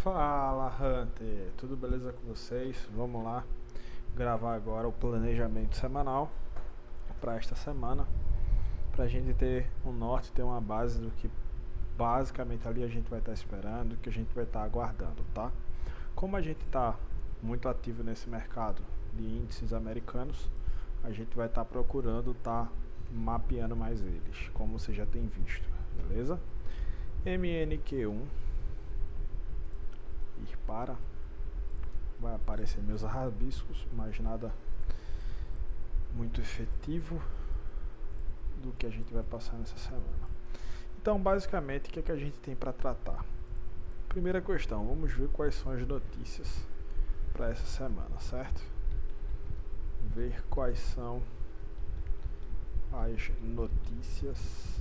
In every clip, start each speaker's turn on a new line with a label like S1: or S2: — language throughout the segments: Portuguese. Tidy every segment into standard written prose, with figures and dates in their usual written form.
S1: Fala, Hunter, tudo beleza com vocês? Vamos lá gravar agora o planejamento semanal para esta semana, para a gente ter um norte, ter uma base do que basicamente ali a gente vai estar esperando, do que a gente vai estar aguardando, tá? Como a gente está muito ativo nesse mercado de índices americanos, a gente vai estar procurando estar mapeando mais eles, como você já tem visto, beleza? MNQ1 ir para, vai aparecer meus rabiscos, mas nada muito efetivo do que a gente vai passar nessa semana. Então, basicamente, o que é que a gente tem para tratar? Primeira questão, vamos ver quais são as notícias para essa semana, certo? Ver quais são as notícias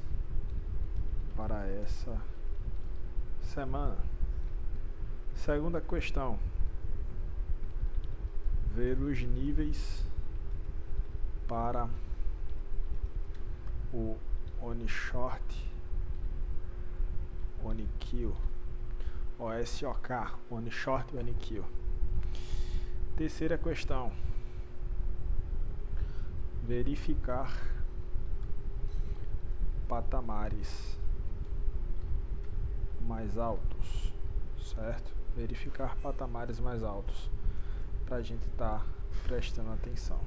S1: para essa semana. Segunda questão, ver os níveis para o OniShort, OniKill, OSOK, OniShort e OniKill. Terceira questão, verificar patamares mais altos, certo? Verificar patamares mais altos para a gente estar prestando atenção.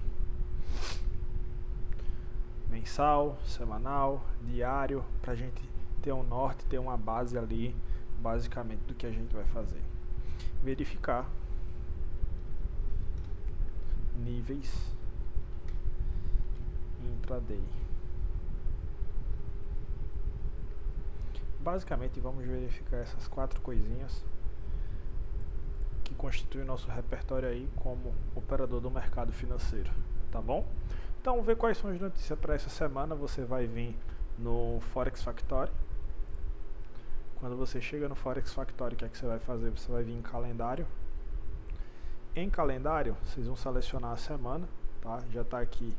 S1: Mensal, semanal, diário, para a gente ter um norte, ter uma base ali, basicamente do que a gente vai fazer. Verificar níveis intraday. Basicamente vamos verificar essas 4 coisinhas que constituem nosso repertório aí como operador do mercado financeiro, tá bom? Então, ver quais são as notícias para essa semana. Você vai vir no Forex Factory. Quando você chega no Forex Factory, o que é que você vai fazer? Você vai vir em calendário. Em calendário, vocês vão selecionar a semana, tá? Já está aqui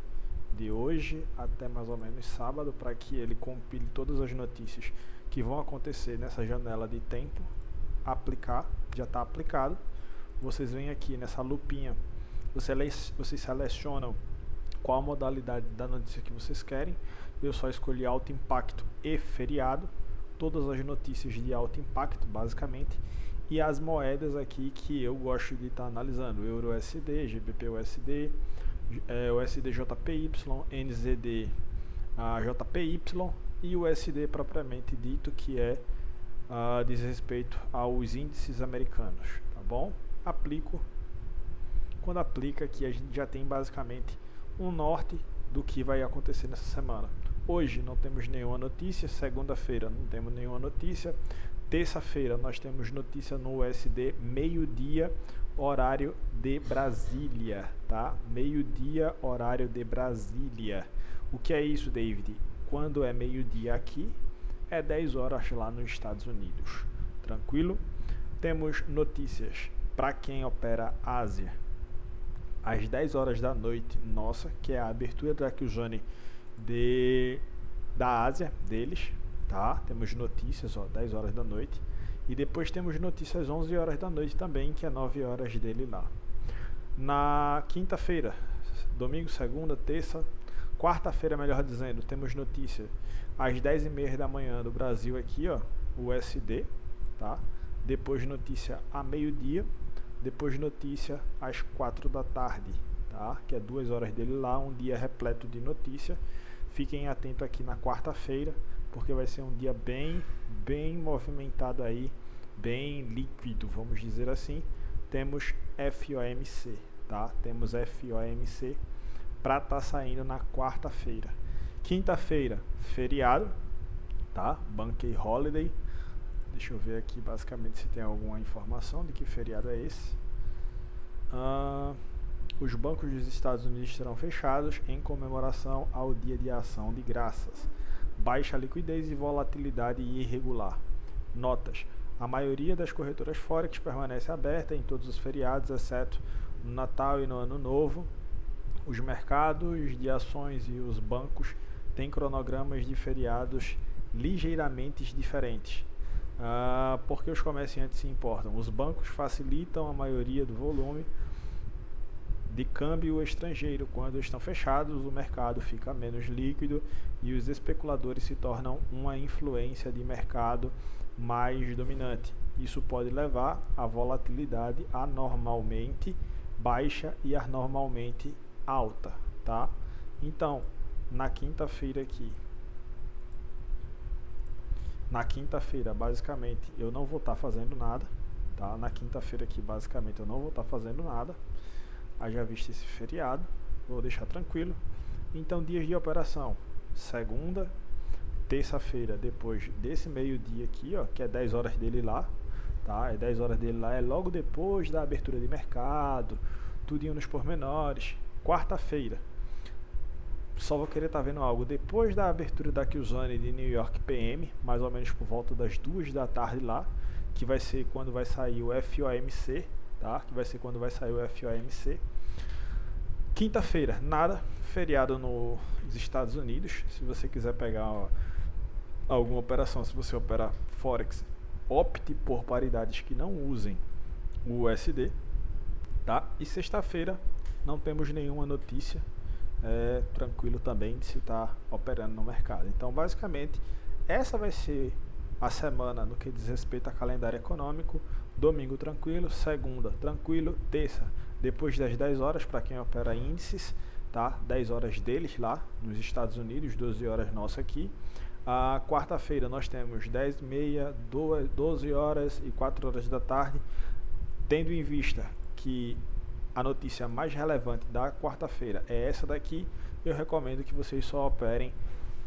S1: de hoje até mais ou menos sábado, para que ele compile todas as notícias que vão acontecer nessa janela de tempo. Aplicar, já está aplicado. Vocês vêm aqui nessa lupinha, vocês selecionam qual a modalidade da notícia que vocês querem. Eu só escolhi alto impacto e feriado, todas as notícias de alto impacto basicamente, e as moedas aqui que eu gosto de estar analisando: EURUSD, GBP-USD, USD JPY, NZD JPY e USD propriamente dito, que diz respeito aos índices americanos, tá bom? Aplico. Quando aplica aqui, a gente já tem basicamente um norte do que vai acontecer nessa semana. Hoje não temos nenhuma notícia, segunda-feira não temos nenhuma notícia, terça-feira nós temos notícia no USD, meio-dia, horário de Brasília, tá? Meio-dia, horário de Brasília. O que é isso, David? Quando é meio-dia aqui, é 10 horas lá nos Estados Unidos. Tranquilo? Temos notícias para quem opera Ásia. Às 10 horas da noite, nossa, que é a abertura da QZone da Ásia, deles, tá? Temos notícias, 10 horas da noite. E depois temos notícias 11 horas da noite também, que é 9 horas dele lá. Na quinta-feira, domingo, segunda, terça, quarta-feira, melhor dizendo, temos notícia às 10h30 da manhã do Brasil aqui, o USD, tá? Depois notícia a meio-dia, depois notícia às 4 da tarde, tá? Que é 2 horas dele lá, um dia repleto de notícia. Fiquem atentos aqui na quarta-feira, porque vai ser um dia bem movimentado aí, bem líquido, vamos dizer assim. Temos FOMC, tá? Temos FOMC para estar saindo na quarta-feira. Quinta-feira, feriado, tá? Bank Holiday. Deixa eu ver aqui basicamente se tem alguma informação de que feriado é esse. Os bancos dos Estados Unidos serão fechados em comemoração ao Dia de Ação de Graças. Baixa liquidez e volatilidade irregular. Notas: a maioria das corretoras Forex permanece aberta em todos os feriados, exceto no Natal e no Ano Novo. Os mercados de ações e os bancos têm cronogramas de feriados ligeiramente diferentes. Porque os comerciantes se importam? Os bancos facilitam a maioria do volume de câmbio estrangeiro. Quando estão fechados, o mercado fica menos líquido e os especuladores se tornam uma influência de mercado mais dominante. Isso pode levar a volatilidade anormalmente baixa e anormalmente alta, tá? Então, na quinta-feira aqui, basicamente, eu não vou estar fazendo nada, tá? Na quinta-feira aqui, basicamente, eu não vou estar fazendo nada. Haja visto esse feriado, vou deixar tranquilo. Então, dias de operação: segunda, terça-feira, depois desse meio-dia aqui, ó, que é 10 horas dele lá, tá? É 10 horas dele lá, é logo depois da abertura de mercado, tudinho nos pormenores. Quarta-feira, só vou querer estar vendo algo depois da abertura da Q-Zone de New York PM, mais ou menos por volta das 2 da tarde lá, que vai ser quando vai sair o FOMC, tá? Que vai ser quando vai sair o FOMC. Quinta-feira, nada, feriado nos Estados Unidos. Se você quiser pegar alguma operação, se você operar Forex, opte por paridades que não usem o USD, tá? E sexta-feira não temos nenhuma notícia, tranquilo também de se estar operando no mercado. Então, basicamente, essa vai ser a semana no que diz respeito a calendário econômico. Domingo tranquilo, segunda tranquilo, terça depois das 10 horas para quem opera índices, tá? 10 horas deles lá nos Estados Unidos, 12 horas nossa aqui. A quarta-feira nós temos 10h30, 12 horas e 4 horas da tarde, tendo em vista que a notícia mais relevante da quarta-feira é essa daqui. Eu recomendo que vocês só operem,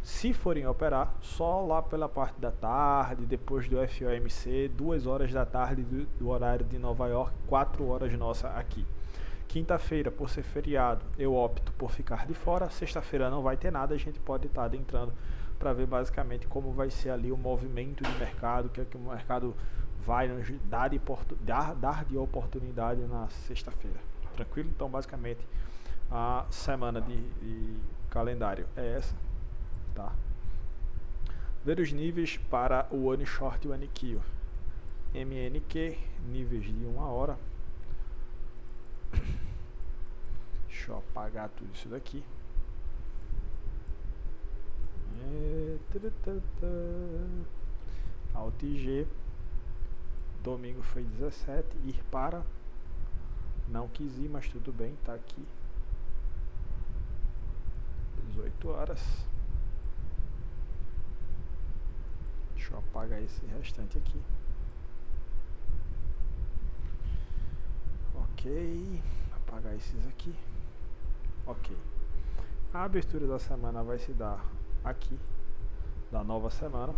S1: se forem operar, só lá pela parte da tarde, depois do FOMC, 2 horas da tarde do horário de Nova York, 4 horas nossa aqui. Quinta-feira, por ser feriado, eu opto por ficar de fora. Sexta-feira não vai ter nada, a gente pode estar adentrando para ver basicamente como vai ser ali o movimento de mercado, o que é que o mercado vai nos dar de oportunidade na sexta-feira. Tranquilo? Então, basicamente, a semana de calendário é essa, tá? Ver os níveis para o One Short e o One Kill. MNQ, níveis de 1 hora. Deixa eu apagar tudo isso daqui. Alt G. Domingo foi 17. Ir para. Não quis ir, mas tudo bem, tá aqui. 18 horas. Deixa eu apagar esse restante aqui. Ok. Apagar esses aqui. Ok. A abertura da semana vai se dar aqui, da nova semana.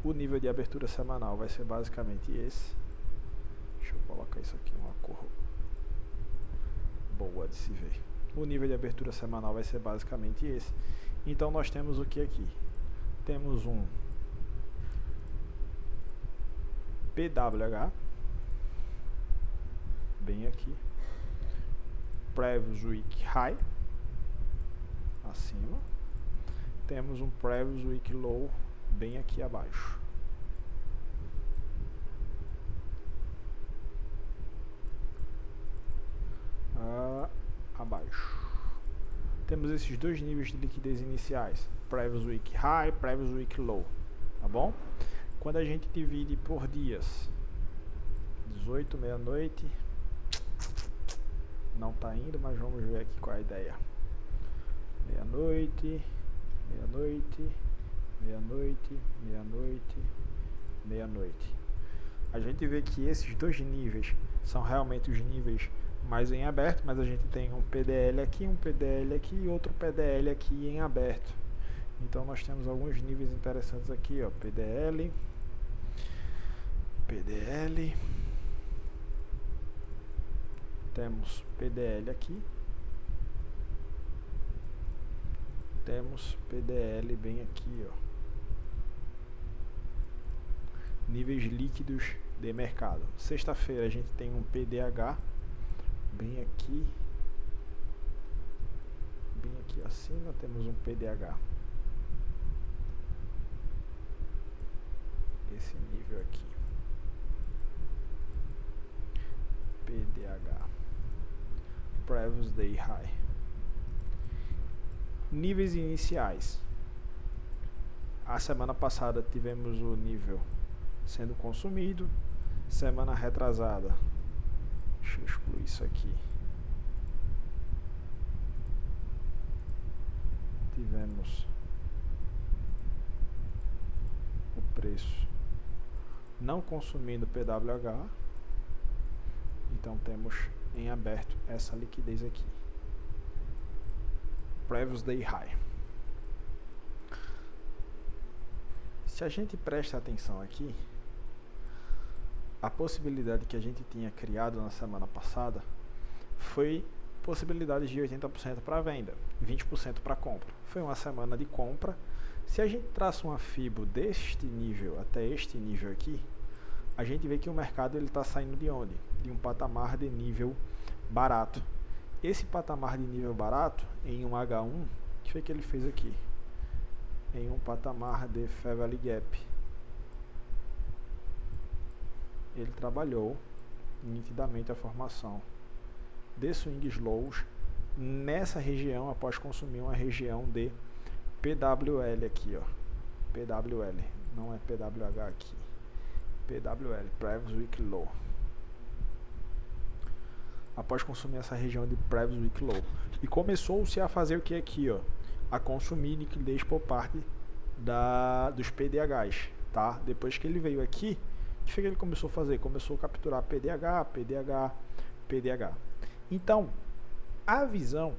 S1: O nível de abertura semanal vai ser basicamente esse. Deixa eu colocar isso aqui uma cor boa de se ver. O nível de abertura semanal vai ser basicamente esse. Então nós temos o que aqui? Temos um PWH bem aqui, Previous Week High acima, temos um Previous Week Low bem aqui abaixo. Abaixo temos esses dois níveis de liquidez iniciais, Previous Week High, Previous Week Low, tá bom? Quando a gente divide por dias, 18, meia-noite, não tá indo, mas vamos ver aqui qual é a ideia. Meia-noite, meia-noite, meia-noite, meia-noite, meia-noite. A gente vê que esses dois níveis são realmente os níveis mais em aberto, mas a gente tem um PDL aqui e outro PDL aqui em aberto. Então nós temos alguns níveis interessantes aqui, ó, PDL, temos PDL aqui, temos PDL bem aqui, ó. Níveis líquidos de mercado. Sexta-feira a gente tem um PDH bem aqui acima, temos um PDH esse nível aqui, PDH, Previous Day High. Níveis iniciais. A semana passada tivemos o nível sendo consumido. Semana retrasada, deixa eu excluir isso aqui, tivemos o preço não consumindo PWH, então temos em aberto essa liquidez aqui, Previous Day High. Se a gente presta atenção aqui, a possibilidade que a gente tinha criado na semana passada foi possibilidades de 80% para venda, 20% para compra. Foi uma semana de compra. Se a gente traça uma FIBO deste nível até este nível aqui, a gente vê que o mercado está saindo de onde? De um patamar de nível barato. Esse patamar de nível barato, em um H1, o que foi que ele fez aqui? Em um patamar de Fair Value Gap. Ele trabalhou nitidamente a formação de swings lows nessa região após consumir uma região de PWL aqui, ó. PWL, não é PWH aqui. PWL, Previous Week Low. Após consumir essa região de Previous Week Low. E começou-se a fazer o que aqui, ó? A consumir liquidez por parte dos PDHs, tá? Depois que ele veio aqui, o que ele começou a fazer? Começou a capturar PDH, PDH, PDH. Então, a visão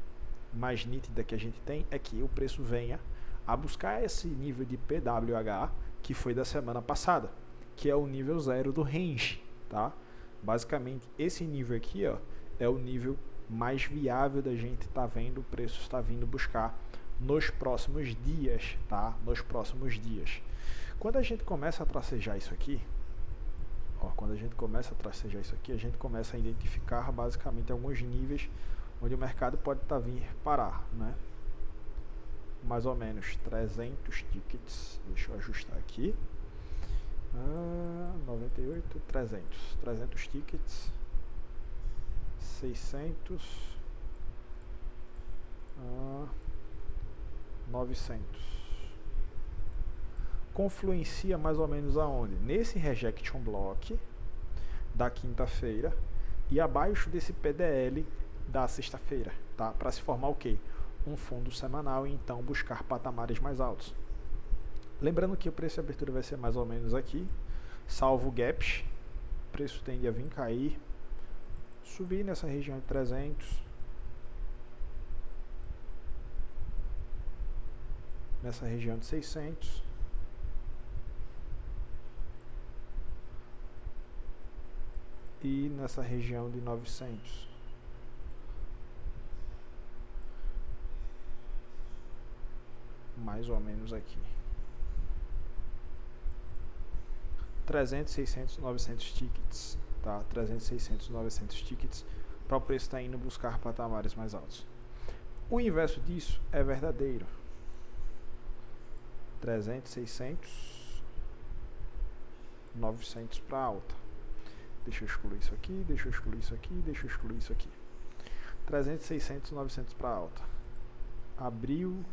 S1: mais nítida que a gente tem é que o preço venha a buscar esse nível de PWH que foi da semana passada, que é o nível 0 do range, tá? Basicamente, esse nível aqui, ó, é o nível mais viável da gente tá vendo o preço está vindo buscar nos próximos dias, tá? Nos próximos dias. Quando a gente começa a tracejar isso aqui, quando a gente começa a tracejar isso aqui, a gente começa a identificar basicamente alguns níveis onde o mercado pode vir parar, né? Mais ou menos 300 tickets, deixa eu ajustar aqui, 98, 300 tickets, 600, 900. Confluencia mais ou menos aonde? Nesse rejection block da quinta-feira e abaixo desse PDL da sexta-feira, tá? Para se formar o quê? Um fundo semanal e então buscar patamares mais altos. Lembrando que o preço de abertura vai ser mais ou menos aqui, salvo gaps, o preço tende a vir cair, subir nessa região de 300, nessa região de 600, e nessa região de 900. Mais ou menos aqui. 300, 600, 900 tickets, tá? 300, 600, 900 tickets para o preço estar indo buscar patamares mais altos. O inverso disso é verdadeiro. 300, 600, 900 para alta. Deixa eu excluir isso aqui, deixa eu excluir isso aqui, deixa eu excluir isso aqui. 300, 600, 900 para alta. Abriu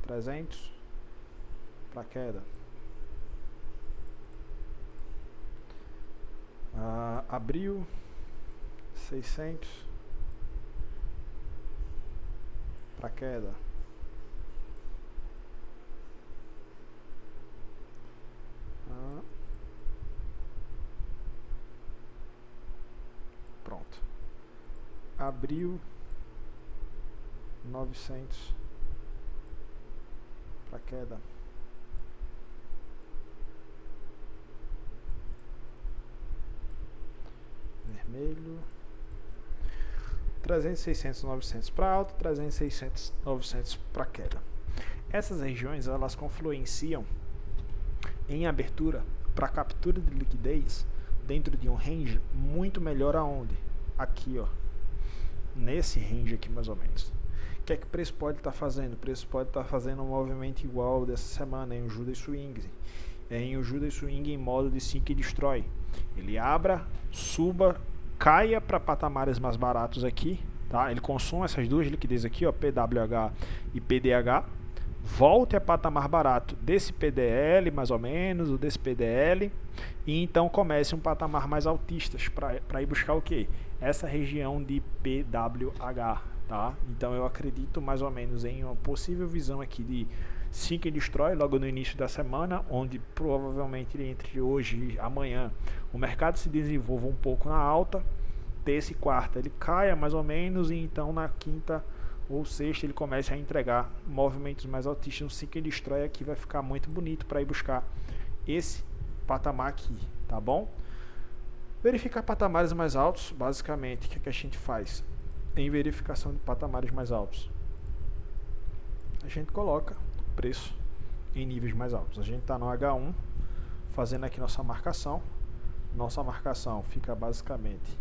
S1: 300 para queda. Abriu 600 para queda. Pronto. Abriu 900 para queda. Vermelho. 300, 600, 900 para alta, 300, 600, 900 para queda. Essas regiões elas confluenciam em abertura para captura de liquidez dentro de um range muito melhor aonde? Aqui, ó. Nesse range aqui mais ou menos. O que é que o preço pode estar fazendo? O preço pode estar fazendo um movimento igual dessa semana em um Judas Swings. em o Judas Swing em modo de Seek e Destroy. Ele abra, suba, caia para patamares mais baratos aqui, tá? Ele consome essas duas liquidez aqui, ó, PWH e PDH, volte a patamar barato desse PDL mais ou menos, ou desse PDL, e então comece um patamar mais altistas para ir buscar o que? Essa região de PWH, tá? Então eu acredito mais ou menos em uma possível visão aqui de Seek and Destroy logo no início da semana, onde provavelmente entre hoje e amanhã o mercado se desenvolva um pouco na alta, terça e quarta ele caia mais ou menos, e então na quinta ou sexta ele começa a entregar movimentos mais altistas. Um Seek and Destroy aqui vai ficar muito bonito para ir buscar esse patamar aqui, tá bom? Verificar patamares mais altos, basicamente, o que a gente faz em verificação de patamares mais altos? A gente coloca o preço em níveis mais altos. A gente está no H1, fazendo aqui nossa marcação. Nossa marcação fica basicamente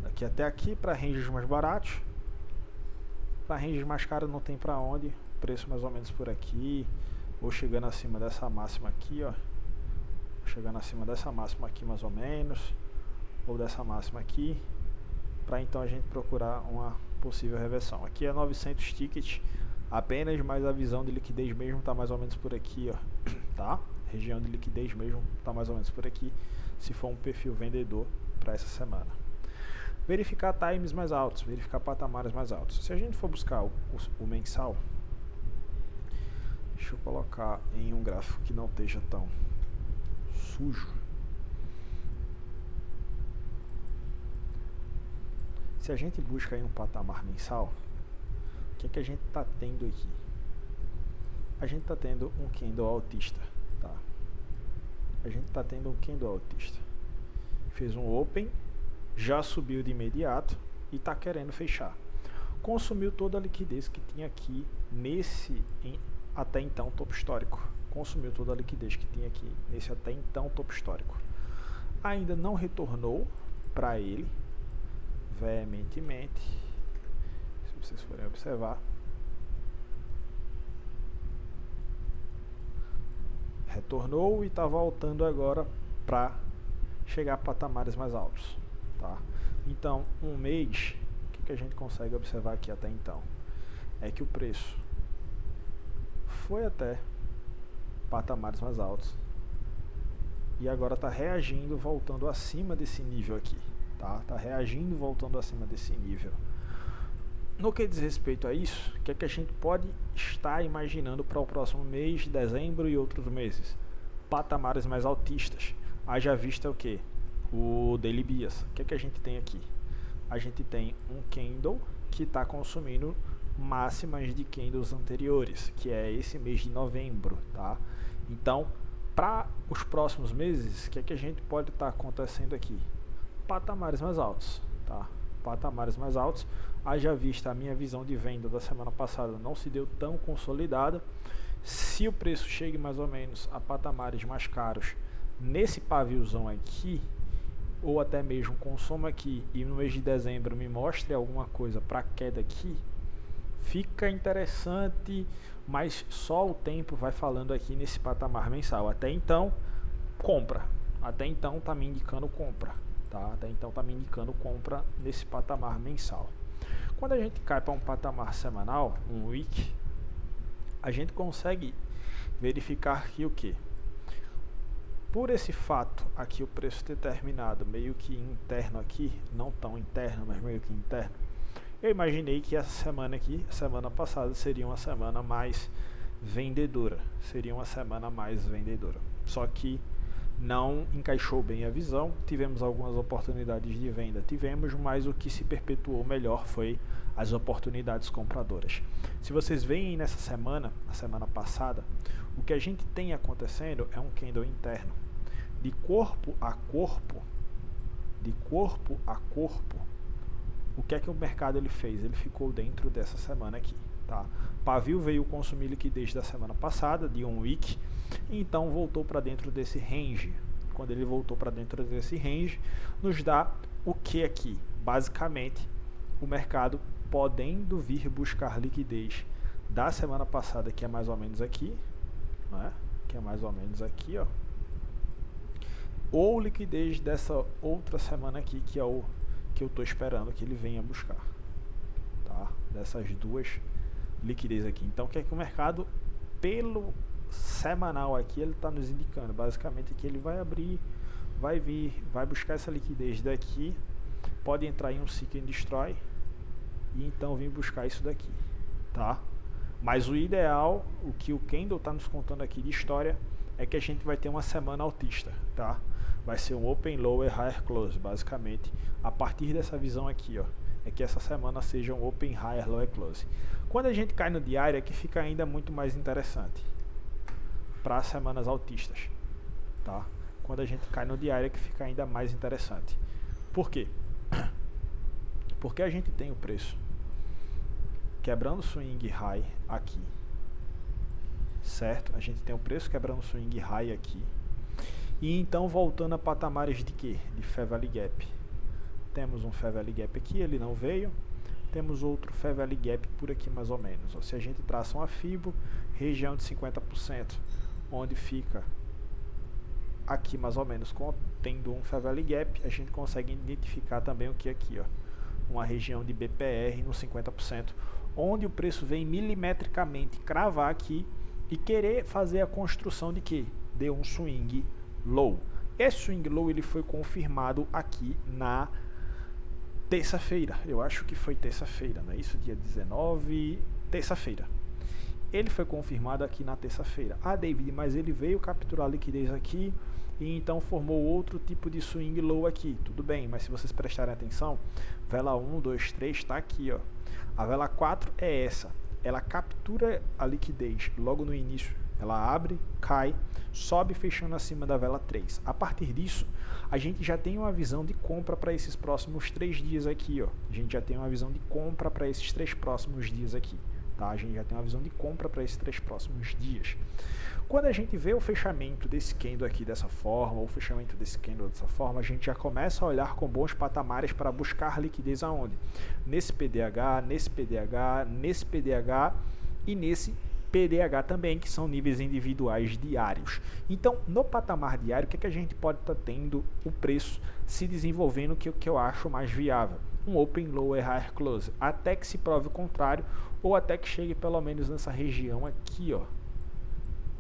S1: daqui até aqui para ranges mais baratos. Para ranges mais caros não tem para onde. Preço mais ou menos por aqui, ou chegando acima dessa máxima aqui, ó. Chegando acima dessa máxima aqui mais ou menos, ou dessa máxima aqui, para então a gente procurar uma possível reversão. Aqui é 900 tickets apenas, mas a visão de liquidez mesmo está mais ou menos por aqui, ó, tá? Região de liquidez mesmo está mais ou menos por aqui, se for um perfil vendedor para essa semana. Verificar times mais altos, verificar patamares mais altos. Se a gente for buscar o mensal, deixa eu colocar em um gráfico que não esteja tão sujo. Se a gente busca aí um patamar mensal, o que a gente está tendo aqui? A gente está tendo um candle altista, tá? A gente está tendo um candle altista. Fez um open, já subiu de imediato e está querendo fechar. Consumiu toda a liquidez que tinha aqui nesse até então topo histórico. Consumiu toda a liquidez que tinha aqui nesse até então topo histórico. Ainda não retornou para ele veementemente. Se vocês forem observar, retornou e está voltando agora para chegar a patamares mais altos, tá? Então, um mês, o que a gente consegue observar aqui até então é que o preço foi até patamares mais altos e agora está reagindo, voltando acima desse nível aqui, tá? Está reagindo, voltando acima desse nível. No que diz respeito a isso, o que a gente pode estar imaginando para o próximo mês, dezembro e outros meses? Patamares mais altistas. Haja vista o que? O Daily Bias. O que a gente tem aqui? A gente tem um candle que está consumindo máximas de candles anteriores, que é esse mês de novembro, tá? Então, para os próximos meses, o que a gente pode estar acontecendo aqui? Patamares mais altos, tá? Patamares mais altos. Haja vista a minha visão de venda da semana passada não se deu tão consolidada. Se o preço chegue mais ou menos a patamares mais caros nesse paviozão aqui, ou até mesmo consuma aqui e no mês de dezembro me mostre alguma coisa para queda aqui, fica interessante, mas só o tempo vai falando aqui nesse patamar mensal. Até então, compra. Até então tá me indicando compra, tá? Até então tá me indicando compra nesse patamar mensal. Quando a gente cai para um patamar semanal, um week, a gente consegue verificar aqui o que? Por esse fato aqui, o preço ter terminado meio que interno aqui, não tão interno, mas meio que interno, eu imaginei que essa semana aqui, semana passada, seria uma semana mais vendedora. Seria uma semana mais vendedora. Só que não encaixou bem a visão, tivemos algumas oportunidades de venda, mas o que se perpetuou melhor foi as oportunidades compradoras. Se vocês veem nessa semana, na semana passada, o que a gente tem acontecendo é um candle interno, de corpo a corpo, o que é que o mercado ele fez? Ele ficou dentro dessa semana aqui, tá? Pavio veio consumir liquidez da semana passada, de um week, e então voltou para dentro desse range. Quando ele voltou para dentro desse range, nos dá o que aqui? Basicamente, o mercado podendo vir buscar liquidez da semana passada, que é mais ou menos aqui, né? Que é mais ou menos aqui, ó. Ou liquidez dessa outra semana aqui, que é o que eu estou esperando que ele venha buscar, tá? Dessas duas liquidez aqui. Então, o que é que o mercado, pelo semanal aqui, ele está nos indicando? Basicamente que ele vai abrir, vai vir, vai buscar essa liquidez daqui, pode entrar em um Seek and Destroy e então vir buscar isso daqui, tá? Mas o ideal, o que o candle está nos contando aqui de história, é que a gente vai ter uma semana altista, tá? Vai ser um Open Lower Higher Close, basicamente, a partir dessa visão aqui, ó, é que essa semana seja um Open Higher Lower Close. Quando a gente cai no diário é que fica ainda muito mais interessante para as semanas altistas, tá? Quando a gente cai no diário é que fica ainda mais interessante. Por quê? Porque a gente tem o preço quebrando swing high aqui, certo? A gente tem o preço quebrando swing high aqui. E então voltando a patamares de quê? De Fair Value Gap. Temos um Fair Value Gap aqui, ele não veio. Temos outro Fair Value Gap por aqui mais ou menos. Se a gente traça uma FIBO, região de 50%, onde fica aqui mais ou menos tendo um Fair Value Gap, a gente consegue identificar também o que aqui, ó, uma região de BPR no 50%, onde o preço vem milimetricamente cravar aqui e querer fazer a construção de quê? De um swing low. Esse swing low ele foi confirmado aqui na terça-feira. Eu acho que foi terça-feira, não é isso? Dia 19, terça-feira. Ele foi confirmado aqui na terça-feira. Ah, David, mas ele veio capturar a liquidez aqui e então formou outro tipo de swing low aqui. Tudo bem, mas se vocês prestarem atenção, vela 1, 2, 3 está aqui, ó. A vela 4 é essa. Ela captura a liquidez logo no início. Ela abre, cai, sobe fechando acima da vela 3. A partir disso, a gente já tem uma visão de compra para esses próximos 3 dias aqui, ó. A gente já tem uma visão de compra para esses 3 próximos dias aqui. Tá? A gente já tem uma visão de compra para esses 3 próximos dias. Quando a gente vê o fechamento desse candle aqui dessa forma, ou o fechamento desse candle dessa forma, a gente já começa a olhar com bons patamares para buscar liquidez aonde? Nesse PDH, nesse PDH, nesse PDH e nesse PDH também, que são níveis individuais diários. Então, no patamar diário, o que, é que a gente pode estar tendo o preço se desenvolvendo, que é o que eu acho mais viável? Um Open Lower Higher Close, até que se prove o contrário, ou até que chegue pelo menos nessa região aqui, ó.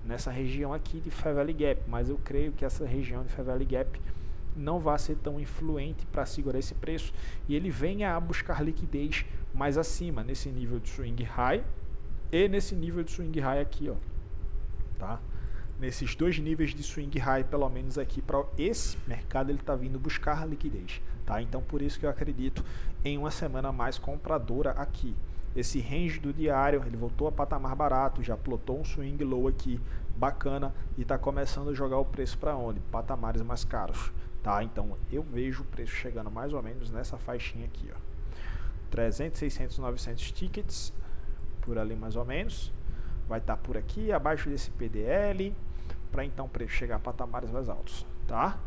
S1: Nessa região aqui de Fair Value Gap, mas eu creio que essa região de Fair Value Gap não vai ser tão influente para segurar esse preço e ele venha a buscar liquidez mais acima, nesse nível de swing high e nesse nível de swing high aqui, ó, tá? Nesses dois níveis de swing high, pelo menos aqui para esse mercado, ele está vindo buscar liquidez, tá? Então por isso que eu acredito em uma semana mais compradora aqui. Esse range do diário, ele voltou a patamar barato, já plotou um swing low aqui, bacana, e está começando a jogar o preço para onde? Patamares mais caros, tá? Então eu vejo o preço chegando mais ou menos nessa faixinha aqui, ó. 300, 600, 900 tickets, por ali mais ou menos. Vai estar por aqui, abaixo desse PDL, para então o preço chegar a patamares mais altos, tá?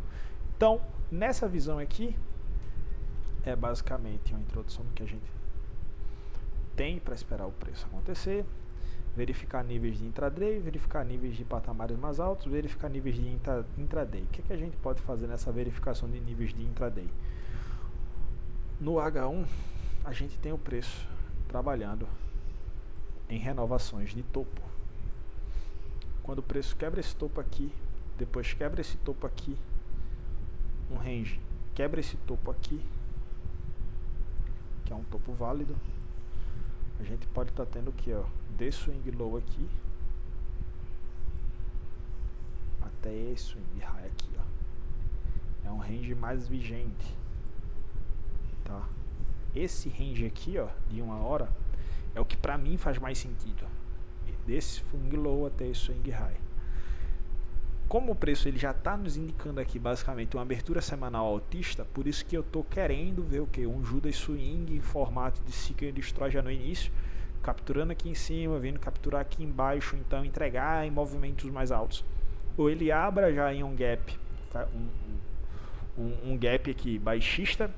S1: Então, nessa visão aqui, é basicamente uma introdução do que a gente tem para esperar o preço acontecer, verificar níveis de intraday, verificar níveis de patamares mais altos, verificar níveis de intraday. O que, é que a gente pode fazer nessa verificação de níveis de intraday? No H1, a gente tem o preço trabalhando em renovações de topo. Quando o preço quebra esse topo aqui, depois quebra esse topo aqui, um range, quebra esse topo aqui, que é um topo válido, a gente pode estar tendo o que, ó, de swing low aqui até esse swing high aqui, ó. É um range mais vigente, tá? Esse range aqui, ó, de 1 hora é o que para mim faz mais sentido, desse swing low até esse swing high. Como o preço ele já está nos indicando aqui basicamente uma abertura semanal altista, por isso que eu estou querendo ver o que? Um Judas Swing em formato de Seek and Destroy já no início, capturando aqui em cima, vindo capturar aqui embaixo, então entregar em movimentos mais altos. Ou ele abra já em um gap, um gap aqui baixista,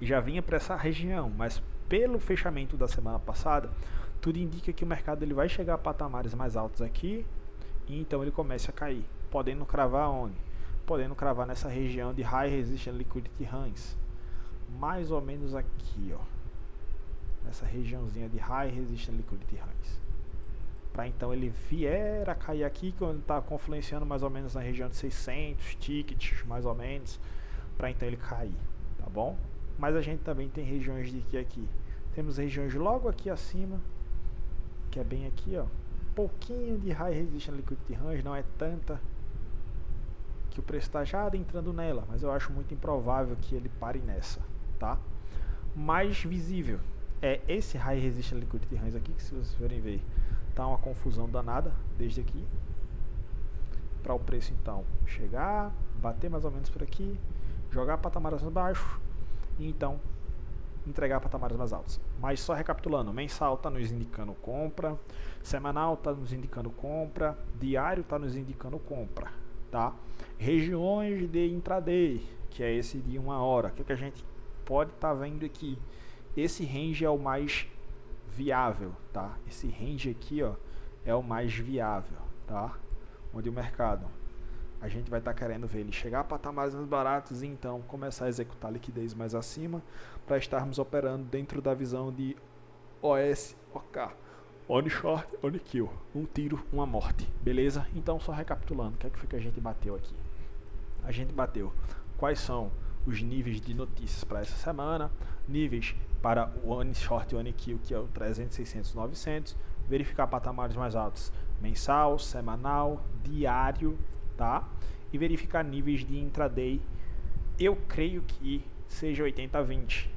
S1: e já vinha para essa região, mas pelo fechamento da semana passada, tudo indica que o mercado ele vai chegar a patamares mais altos aqui, e então ele comece a cair, podendo cravar onde? Podendo cravar nessa região de High Resistance Liquidity Range, mais ou menos aqui, ó, nessa regiãozinha de High Resistance Liquidity Range, para então ele vier a cair aqui, quando está confluenciando mais ou menos na região de 600 tickets, mais ou menos, para então ele cair, tá bom? Mas a gente também tem regiões de aqui. Temos regiões logo aqui acima, que é bem aqui, ó, pouquinho de High Resistance Liquidity Range, não é tanta, que o preço está já adentrando nela, mas eu acho muito improvável que ele pare nessa, tá? Mais visível é esse High Resistance Liquidity Range aqui, que se vocês forem ver, tá uma confusão danada desde aqui, para o preço então chegar, bater mais ou menos por aqui, jogar patamares mais baixos, e então entregar patamares mais altos. Mas só recapitulando, mensal está nos indicando compra, semanal está nos indicando compra, diário está nos indicando compra, tá? Regiões de intraday, que é esse de 1 hora, o que a gente pode estar vendo aqui? Esse range é o mais viável, tá? Esse range aqui, ó, é o mais viável, tá? Onde o mercado, a gente vai estar querendo ver ele chegar a patamares mais baratos e então começar a executar liquidez mais acima para estarmos operando dentro da visão de OS, OK, on short, on kill, um tiro, uma morte, beleza? Então só recapitulando, o que é que foi que a gente bateu aqui? A gente bateu quais são os níveis de notícias para essa semana, níveis para o on short e on kill, que é o 300, 600, 900, verificar patamares mais altos mensal, semanal, diário, tá? E verificar níveis de intraday. Eu creio que seja 80-20.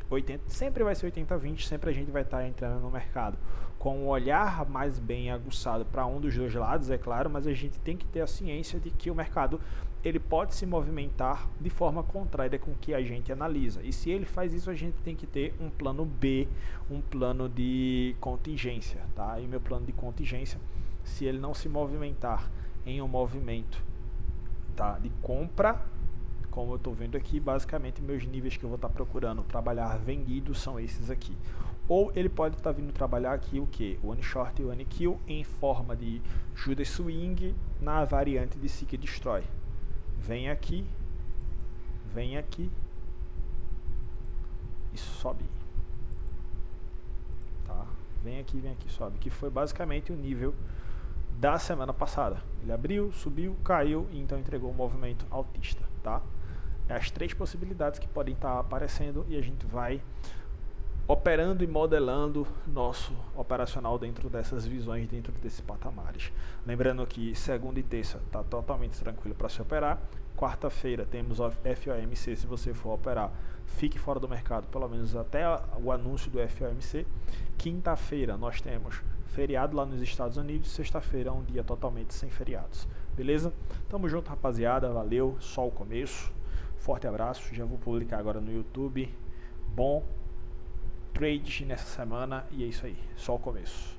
S1: 80, sempre vai ser 80-20, sempre a gente vai estar entrando no mercado com um olhar mais bem aguçado para um dos dois lados, é claro, mas a gente tem que ter a ciência de que o mercado ele pode se movimentar de forma contrária com o que a gente analisa. E se ele faz isso, a gente tem que ter um plano B, um plano de contingência, tá? E meu plano de contingência, se ele não se movimentar em um movimento, tá, de compra, como eu estou vendo aqui, basicamente meus níveis que eu vou estar procurando trabalhar vendidos são esses aqui. Ou ele pode estar vindo trabalhar aqui o que? O one short e o one kill em forma de Judas Swing na variante de Seek Destroy. Vem aqui e sobe. Tá? Vem aqui, sobe. Que foi basicamente o nível da semana passada. Ele abriu, subiu, caiu e então entregou um movimento altista, tá? É as três possibilidades que podem estar aparecendo e a gente vai operando e modelando nosso operacional dentro dessas visões, dentro desses patamares. Lembrando que segunda e terça está totalmente tranquilo para se operar. Quarta-feira temos o FOMC, se você for operar, fique fora do mercado, pelo menos até o anúncio do FOMC. Quinta-feira nós temos feriado lá nos Estados Unidos, sexta-feira é um dia totalmente sem feriados. Beleza? Tamo junto, rapaziada, valeu, só o começo. Forte abraço, já vou publicar agora no YouTube. Bom trade nessa semana e é isso aí, só o começo.